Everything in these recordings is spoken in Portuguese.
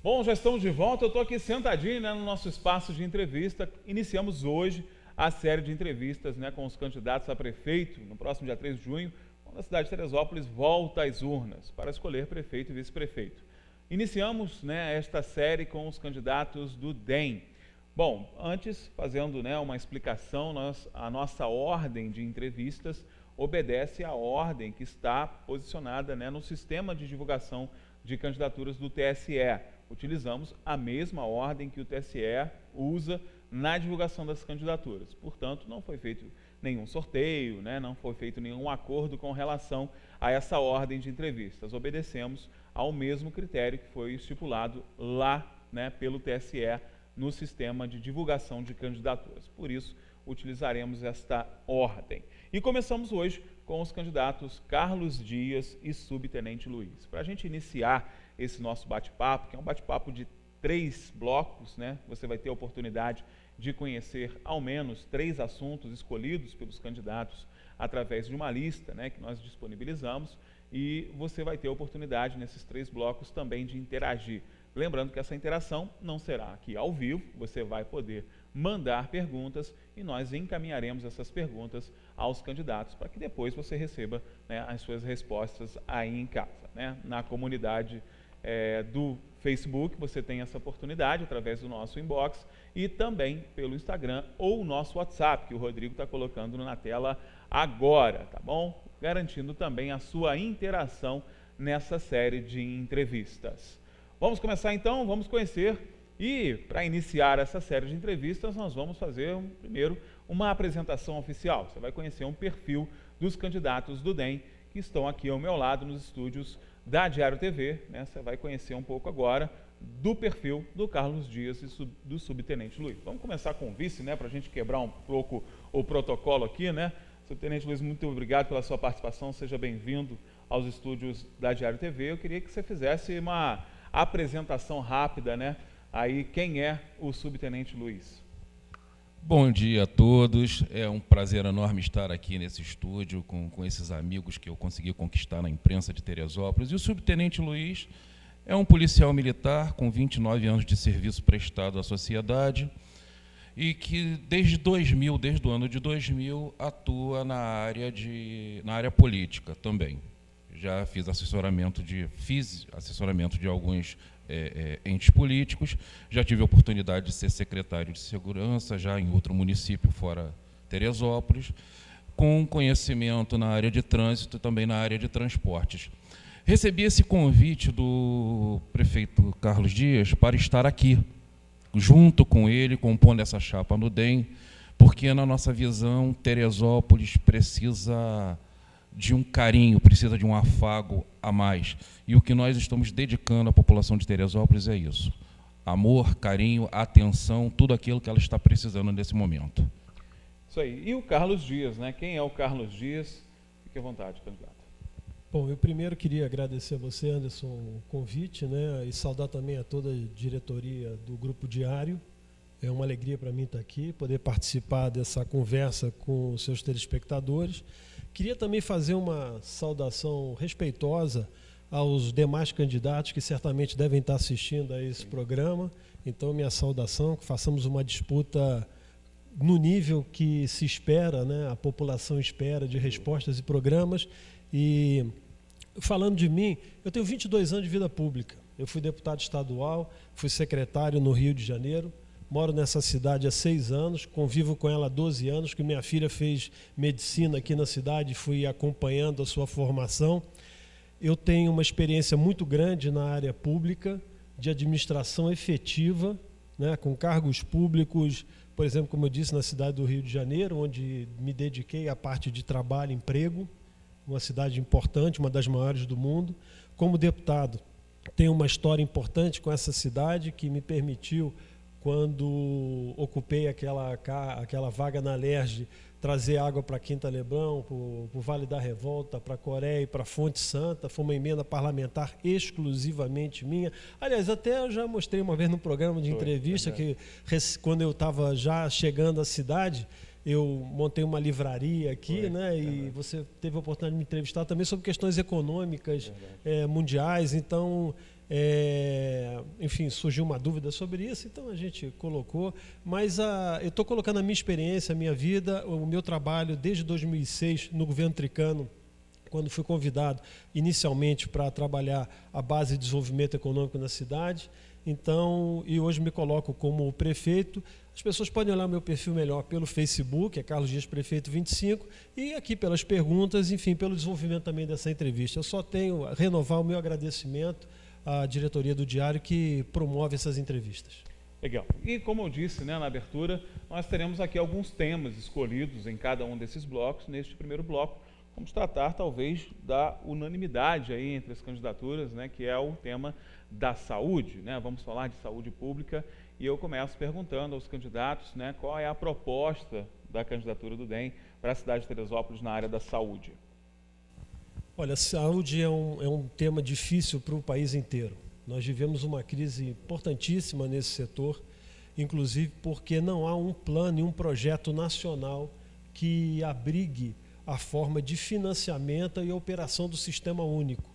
Bom, já estamos de volta. Eu estou aqui sentadinho, né, no nosso espaço de entrevista. Iniciamos hoje a série de entrevistas, né, com os candidatos a prefeito no próximo dia 3 de junho, quando a cidade de Teresópolis volta às urnas para escolher prefeito e vice-prefeito. Iniciamos, né, esta série com os candidatos do DEM. Bom, antes, fazendo, né, uma explicação, a nossa ordem de entrevistas obedece à ordem que está posicionada, né, no sistema de divulgação de candidaturas do TSE. Utilizamos a mesma ordem que o TSE usa na divulgação das candidaturas. Portanto, não foi feito nenhum sorteio, né? Não foi feito nenhum acordo com relação a essa ordem de entrevistas. Obedecemos ao mesmo critério que foi estipulado lá, né, pelo TSE no sistema de divulgação de candidaturas. Por isso, utilizaremos esta ordem. E começamos hoje com os candidatos Carlos Dias e Subtenente Luiz. Para a gente iniciar esse nosso bate-papo, que é um bate-papo de 3 blocos, né? Você vai ter a oportunidade de conhecer ao menos 3 assuntos escolhidos pelos candidatos através de uma lista, né, que nós disponibilizamos, e você vai ter a oportunidade nesses 3 blocos também de interagir. Lembrando que essa interação não será aqui ao vivo, você vai poder mandar perguntas e nós encaminharemos essas perguntas aos candidatos para que depois você receba, né, as suas respostas aí em casa, né, na comunidade do Facebook. Você tem essa oportunidade através do nosso inbox e também pelo Instagram ou o nosso WhatsApp, que o Rodrigo está colocando na tela agora, tá bom? Garantindo também a sua interação nessa série de entrevistas. Vamos começar então, vamos conhecer, e para iniciar essa série de entrevistas nós vamos fazer primeiro uma apresentação oficial. Você vai conhecer um perfil dos candidatos do DEM que estão aqui ao meu lado nos estúdios da Diário TV, né? Você vai conhecer um pouco agora do perfil do Carlos Dias e do Subtenente Luiz. Vamos começar com o vice, né, para a gente quebrar um pouco o protocolo aqui, né? Subtenente Luiz, muito obrigado pela sua participação, seja bem-vindo aos estúdios da Diário TV. Eu queria que você fizesse uma apresentação rápida, né? Aí, quem é o Subtenente Luiz? Bom dia a todos, é um prazer enorme estar aqui nesse estúdio com esses amigos que eu consegui conquistar na imprensa de Teresópolis. E o Subtenente Luiz é um policial militar com 29 anos de serviço prestado à sociedade e que desde o ano de 2000, atua na área política também. Já fiz assessoramento de alguns entes políticos, já tive a oportunidade de ser secretário de segurança, já em outro município fora Teresópolis, com conhecimento na área de trânsito e também na área de transportes. Recebi esse convite do prefeito Carlos Dias para estar aqui, junto com ele, compondo essa chapa no DEM, porque na nossa visão, Teresópolis precisa de um carinho, precisa de um afago a mais. E o que nós estamos dedicando à população de Teresópolis é isso. Amor, carinho, atenção, tudo aquilo que ela está precisando nesse momento. Isso aí. E o Carlos Dias, né? Quem é o Carlos Dias? Fique à vontade, candidato. Bom, eu primeiro queria agradecer a você, Anderson, o convite, né? E saudar também a toda a diretoria do Grupo Diário. É uma alegria para mim estar aqui, poder participar dessa conversa com os seus telespectadores. Queria também fazer uma saudação respeitosa aos demais candidatos que certamente devem estar assistindo a esse programa. Então, minha saudação, que façamos uma disputa no nível que se espera, né? A população espera, de respostas e programas. E falando de mim, eu tenho 22 anos de vida pública. Eu fui deputado estadual, fui secretário no Rio de Janeiro. Moro nessa cidade há 6 anos, convivo com ela há 12 anos, que minha filha fez medicina aqui na cidade, fui acompanhando a sua formação. Eu tenho uma experiência muito grande na área pública, de administração efetiva, né, com cargos públicos, por exemplo, como eu disse, na cidade do Rio de Janeiro, onde me dediquei à parte de trabalho e emprego, uma cidade importante, uma das maiores do mundo. Como deputado, tenho uma história importante com essa cidade que me permitiu, quando ocupei aquela vaga na Alerj, trazer água para Quinta Leblon, para o Vale da Revolta, para Coreia e para Fonte Santa. Foi uma emenda parlamentar exclusivamente minha. Aliás, até eu já mostrei uma vez no programa de entrevista que, quando eu estava já chegando à cidade, eu montei uma livraria aqui, né? E você teve a oportunidade de me entrevistar também sobre questões econômicas mundiais. Então, enfim, surgiu uma dúvida sobre isso, então a gente colocou. Mas eu estou colocando a minha experiência, a minha vida, o meu trabalho desde 2006 no governo Tricano, quando fui convidado inicialmente para trabalhar a base de desenvolvimento econômico na cidade. Então, e hoje me coloco como prefeito. As pessoas podem olhar meu perfil melhor pelo Facebook, é Carlos Dias Prefeito 25, e aqui pelas perguntas, enfim, pelo desenvolvimento também dessa entrevista. Eu só tenho a renovar o meu agradecimento à diretoria do Diário que promove essas entrevistas. Legal. E como eu disse, né, na abertura, nós teremos aqui alguns temas escolhidos em cada um desses blocos. Neste primeiro bloco, vamos tratar talvez da unanimidade aí entre as candidaturas, né, que é o tema da saúde, né? Vamos falar de saúde pública e eu começo perguntando aos candidatos, né, qual é a proposta da candidatura do DEM para a cidade de Teresópolis na área da saúde. Olha, saúde é um tema difícil para o país inteiro. Nós vivemos uma crise importantíssima nesse setor, inclusive porque não há um plano e um projeto nacional que abrigue a forma de financiamento e operação do Sistema Único.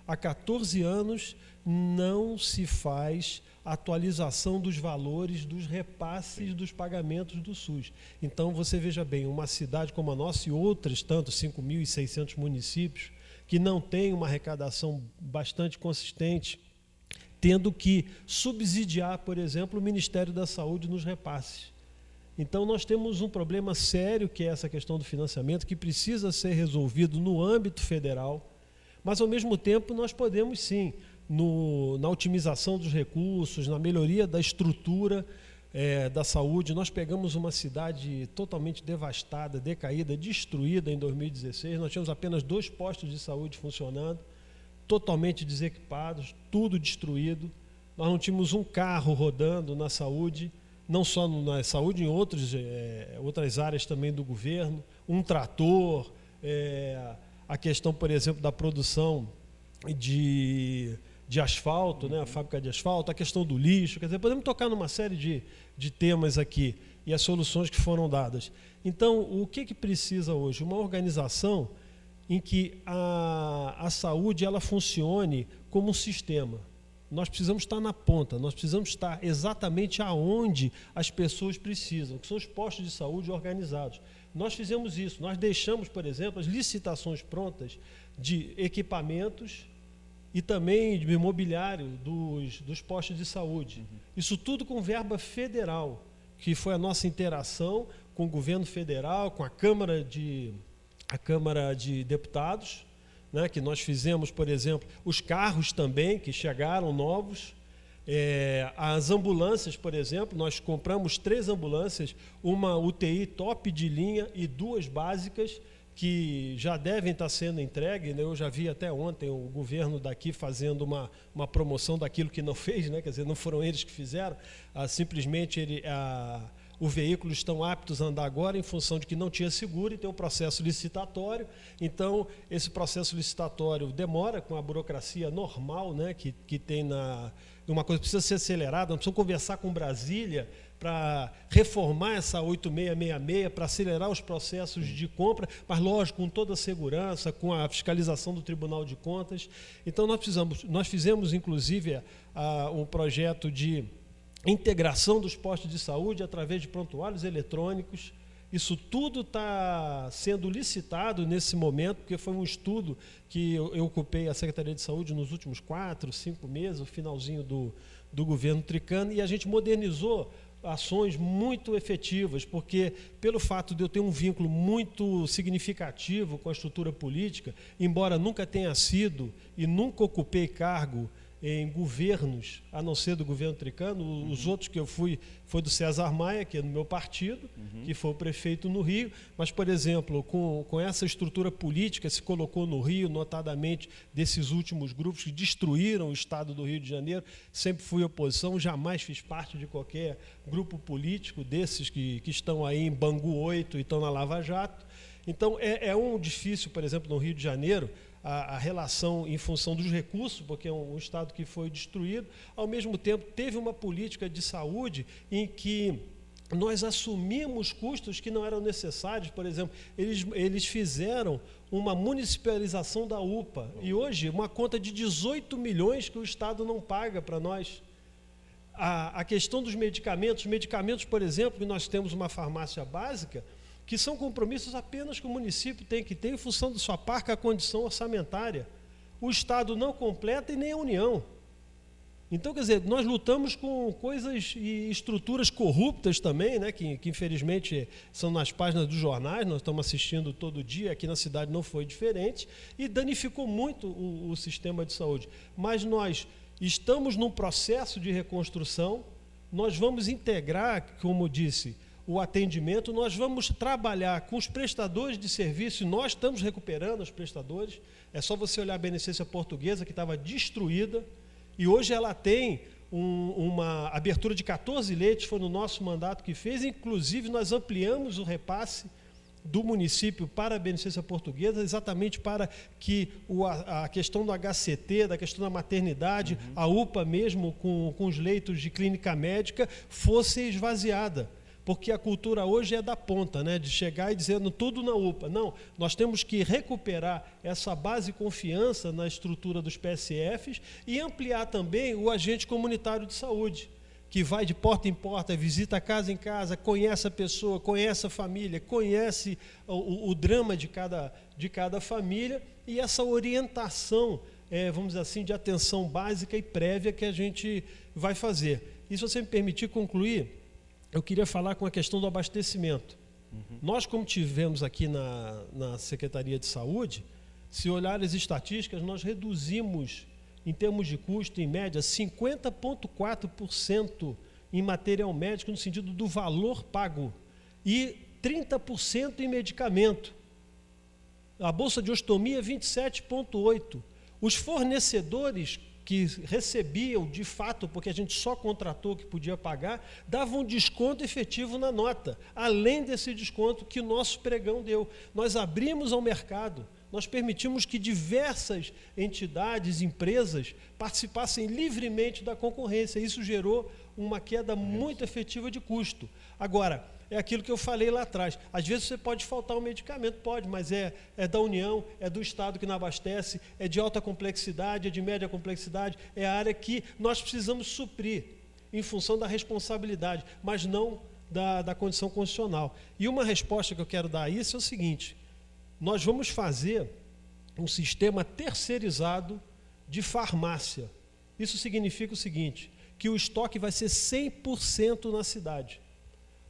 Há 14 anos não se faz atualização dos valores dos repasses dos pagamentos do SUS. Então, você veja bem, uma cidade como a nossa e outras tantos, 5.600 municípios, que não tem uma arrecadação bastante consistente, tendo que subsidiar, por exemplo, o Ministério da Saúde nos repasses. Então, nós temos um problema sério, que é essa questão do financiamento, que precisa ser resolvido no âmbito federal, mas, ao mesmo tempo, nós podemos, sim, na otimização dos recursos, na melhoria da estrutura da saúde. Nós pegamos uma cidade totalmente devastada, decaída, destruída em 2016. Nós tínhamos apenas 2 postos de saúde funcionando, totalmente desequipados, tudo destruído. Nós não tínhamos um carro rodando na saúde, não só na saúde, em outras áreas também do governo, um trator, a questão, por exemplo, da produção de asfalto, né, a fábrica de asfalto, a questão do lixo, quer dizer, podemos tocar numa série de temas aqui e as soluções que foram dadas. Então, o que precisa hoje? Uma organização em que a saúde ela funcione como um sistema. Nós precisamos estar na ponta, nós precisamos estar exatamente aonde as pessoas precisam, que são os postos de saúde organizados. Nós fizemos isso, nós deixamos, por exemplo, as licitações prontas de equipamentos e também de imobiliário dos postos de saúde. Isso tudo com verba federal, que foi a nossa interação com o governo federal, com a Câmara de Deputados, né, que nós fizemos, por exemplo, os carros também, que chegaram novos, as ambulâncias, por exemplo, nós compramos 3 ambulâncias, uma UTI top de linha e 2 básicas, que já devem estar sendo entregues, né? Eu já vi até ontem o governo daqui fazendo uma promoção daquilo que não fez, né? Quer dizer, não foram eles que fizeram, simplesmente os veículos estão aptos a andar agora em função de que não tinha seguro e tem um processo licitatório. Então, esse processo licitatório demora com a burocracia normal, né, que tem uma coisa que precisa ser acelerada. Nós precisamos conversar com Brasília para reformar essa 8666, para acelerar os processos de compra, mas, lógico, com toda a segurança, com a fiscalização do Tribunal de Contas. Então, nós fizemos, inclusive, um projeto de integração dos postos de saúde através de prontuários eletrônicos. Isso tudo está sendo licitado nesse momento, porque foi um estudo que eu ocupei a Secretaria de Saúde nos últimos 4, 5 meses, o finalzinho do governo Tricano, e a gente modernizou ações muito efetivas, porque pelo fato de eu ter um vínculo muito significativo com a estrutura política, embora nunca tenha sido e nunca ocupei cargo em governos, a não ser do governo Tricano, os outros que eu fui, foi do César Maia, que é do meu partido, que foi o prefeito no Rio, mas, por exemplo, com essa estrutura política se colocou no Rio, notadamente desses últimos grupos que destruíram o estado do Rio de Janeiro. Sempre fui oposição, jamais fiz parte de qualquer grupo político desses que estão aí em Bangu 8 e estão na Lava Jato. Então, é um difícil, por exemplo, no Rio de Janeiro, a relação em função dos recursos, porque é um estado que foi destruído. Ao mesmo tempo, teve uma política de saúde em que nós assumimos custos que não eram necessários. Por exemplo, eles fizeram uma municipalização da UPA, e hoje uma conta de 18 milhões que o Estado não paga para nós. A questão dos medicamentos, por exemplo, que nós temos uma farmácia básica, que são compromissos apenas que o município tem que ter em função da sua parca condição orçamentária. O Estado não completa e nem a União. Então, quer dizer, nós lutamos com coisas e estruturas corruptas também, né, que infelizmente são nas páginas dos jornais, nós estamos assistindo todo dia, aqui na cidade não foi diferente, e danificou muito o sistema de saúde. Mas nós estamos num processo de reconstrução, nós vamos integrar, como disse, o atendimento, nós vamos trabalhar com os prestadores de serviço, e nós estamos recuperando os prestadores. É só você olhar a Beneficência Portuguesa, que estava destruída, e hoje ela tem uma abertura de 14 leitos, foi no nosso mandato que fez, inclusive nós ampliamos o repasse do município para a Beneficência Portuguesa, exatamente para que a questão do HCT, da questão da maternidade, a UPA mesmo, com os leitos de clínica médica, fosse esvaziada. Porque a cultura hoje é da ponta, né, de chegar e dizendo tudo na UPA. Não, nós temos que recuperar essa base de confiança na estrutura dos PSFs e ampliar também o agente comunitário de saúde, que vai de porta em porta, visita casa em casa, conhece a pessoa, conhece a família, conhece o drama de cada família, e essa orientação, vamos dizer assim, de atenção básica e prévia que a gente vai fazer. E se você me permitir concluir, eu queria falar com a questão do abastecimento. Nós, como tivemos aqui na Secretaria de Saúde, se olhar as estatísticas, nós reduzimos, em termos de custo, em média, 50,4% em material médico, no sentido do valor pago, e 30% em medicamento. A bolsa de ostomia, 27,8%. Os fornecedores que recebiam, de fato, porque a gente só contratou o que podia pagar, davam um desconto efetivo na nota, além desse desconto que o nosso pregão deu. Nós abrimos ao mercado, nós permitimos que diversas entidades, empresas, participassem livremente da concorrência. Isso gerou uma queda muito efetiva de custo. Agora, é aquilo que eu falei lá atrás. Às vezes você pode faltar um medicamento, pode, mas é da União, é do Estado que não abastece, é de alta complexidade, é de média complexidade, é a área que nós precisamos suprir em função da responsabilidade, mas não da condição constitucional. E uma resposta que eu quero dar a isso é o seguinte: nós vamos fazer um sistema terceirizado de farmácia. Isso significa o seguinte, que o estoque vai ser 100% na cidade.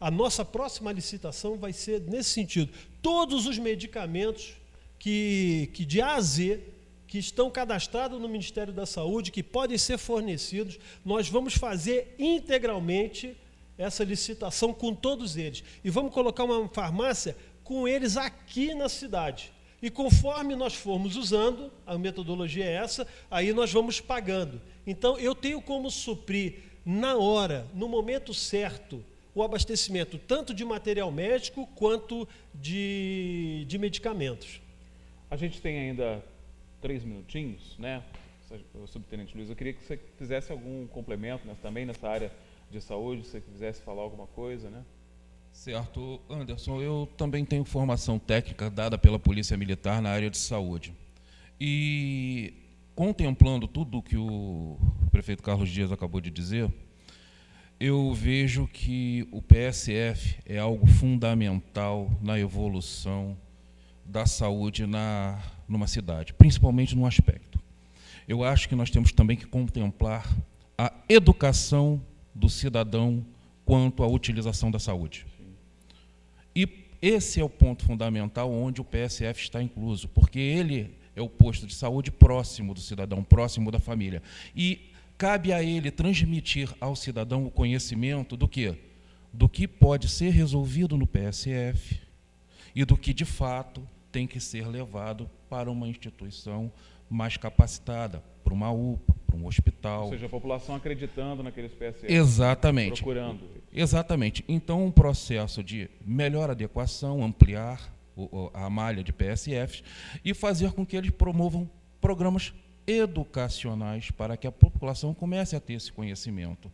A nossa próxima licitação vai ser nesse sentido. Todos os medicamentos que de A a Z, que estão cadastrados no Ministério da Saúde, que podem ser fornecidos, nós vamos fazer integralmente essa licitação com todos eles. E vamos colocar uma farmácia com eles aqui na cidade. E conforme nós formos usando, a metodologia é essa, aí nós vamos pagando. Então, eu tenho como suprir na hora, no momento certo, o abastecimento tanto de material médico quanto de medicamentos. A gente tem ainda 3 minutinhos, né? Subtenente Luiz, eu queria que você fizesse algum complemento também nessa área de saúde, se você quisesse falar alguma coisa, né? Certo, Anderson, eu também tenho formação técnica dada pela Polícia Militar na área de saúde. E contemplando tudo o que o prefeito Carlos Dias acabou de dizer, eu vejo que o PSF é algo fundamental na evolução da saúde numa cidade, principalmente num aspecto. Eu acho que nós temos também que contemplar a educação do cidadão quanto à utilização da saúde. E esse é o ponto fundamental onde o PSF está incluso, porque ele é o posto de saúde próximo do cidadão, próximo da família. E cabe a ele transmitir ao cidadão o conhecimento do quê? Do que pode ser resolvido no PSF e do que, de fato, tem que ser levado para uma instituição mais capacitada, para uma UPA, para um hospital. Ou seja, a população acreditando naqueles PSF. Exatamente. Procurando. Exatamente. Então, um processo de melhor adequação, ampliar a malha de PSFs e fazer com que eles promovam programas educacionais para que a população comece a ter esse conhecimento.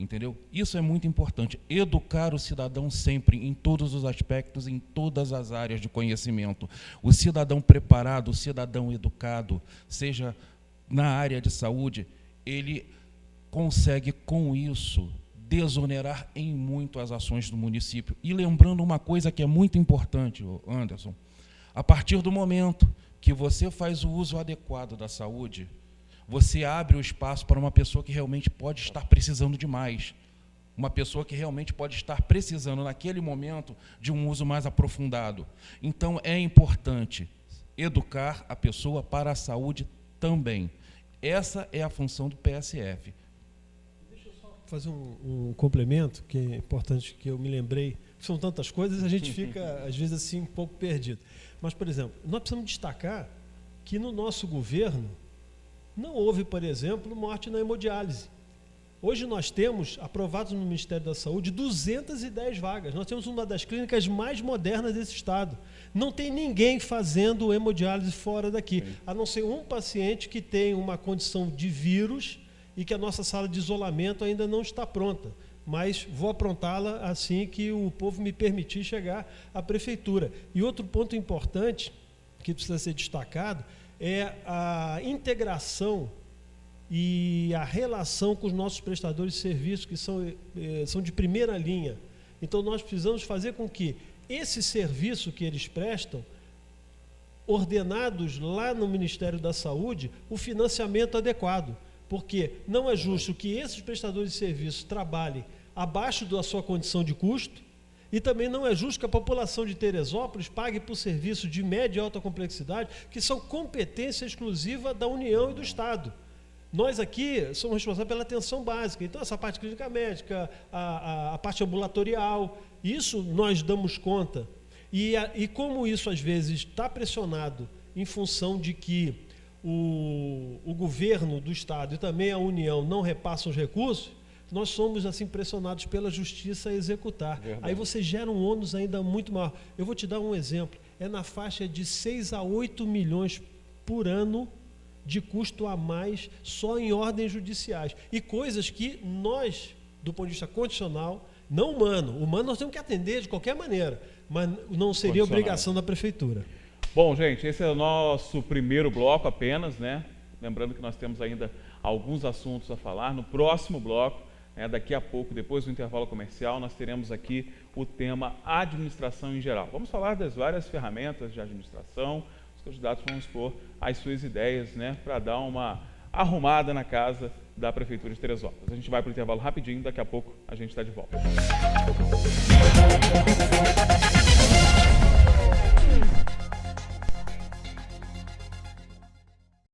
Entendeu? Isso é muito importante. Educar o cidadão sempre, em todos os aspectos, em todas as áreas de conhecimento. O cidadão preparado, o cidadão educado, seja na área de saúde, ele consegue, com isso, desonerar em muito as ações do município. E lembrando uma coisa que é muito importante, Anderson, a partir do momento que você faz o uso adequado da saúde, você abre o espaço para uma pessoa que realmente pode estar precisando de mais. Uma pessoa que realmente pode estar precisando, naquele momento, de um uso mais aprofundado. Então, é importante educar a pessoa para a saúde também. Essa é a função do PSF. Deixa eu só fazer um complemento, que é importante, que eu me lembrei. São tantas coisas, a gente fica, às vezes, assim, um pouco perdido. Mas, por exemplo, nós precisamos destacar que no nosso governo não houve, por exemplo, morte na hemodiálise. Hoje nós temos, aprovados no Ministério da Saúde, 210 vagas. Nós temos uma das clínicas mais modernas desse estado. Não tem ninguém fazendo hemodiálise fora daqui, a não ser um paciente que tem uma condição de vírus e que a nossa sala de isolamento ainda não está pronta. Mas vou aprontá-la assim que o povo me permitir chegar à prefeitura. E outro ponto importante que precisa ser destacado é a integração e a relação com os nossos prestadores de serviço, que são de primeira linha. Então, nós precisamos fazer com que esse serviço que eles prestam, ordenados lá no Ministério da Saúde, o financiamento adequado, porque não é justo que esses prestadores de serviço trabalhem abaixo da sua condição de custo, e também não é justo que a população de Teresópolis pague por serviços de média e alta complexidade, que são competência exclusiva da União e do Estado. Nós aqui somos responsáveis pela atenção básica, então essa parte clínica médica, a parte ambulatorial, isso nós damos conta. E como isso às vezes está pressionado em função de que o governo do Estado e também a União não repassam os recursos, nós somos assim pressionados pela justiça a executar. Verdade. Aí você gera um ônus ainda muito maior. Eu vou te dar um exemplo. É na faixa de 6 a 8 milhões por ano de custo a mais só em ordens judiciais. E coisas que nós, do ponto de vista condicional, não humano nós temos que atender de qualquer maneira, mas não seria obrigação da prefeitura. Bom, gente, esse é o nosso primeiro bloco apenas, né? Lembrando que nós temos ainda alguns assuntos a falar. No próximo bloco, daqui a pouco, depois do intervalo comercial, nós teremos aqui o tema administração em geral. Vamos falar das várias ferramentas de administração. Os candidatos vão expor as suas ideias, né, para dar uma arrumada na casa da Prefeitura de Teresópolis. A gente vai para o intervalo rapidinho, daqui a pouco a gente está de volta.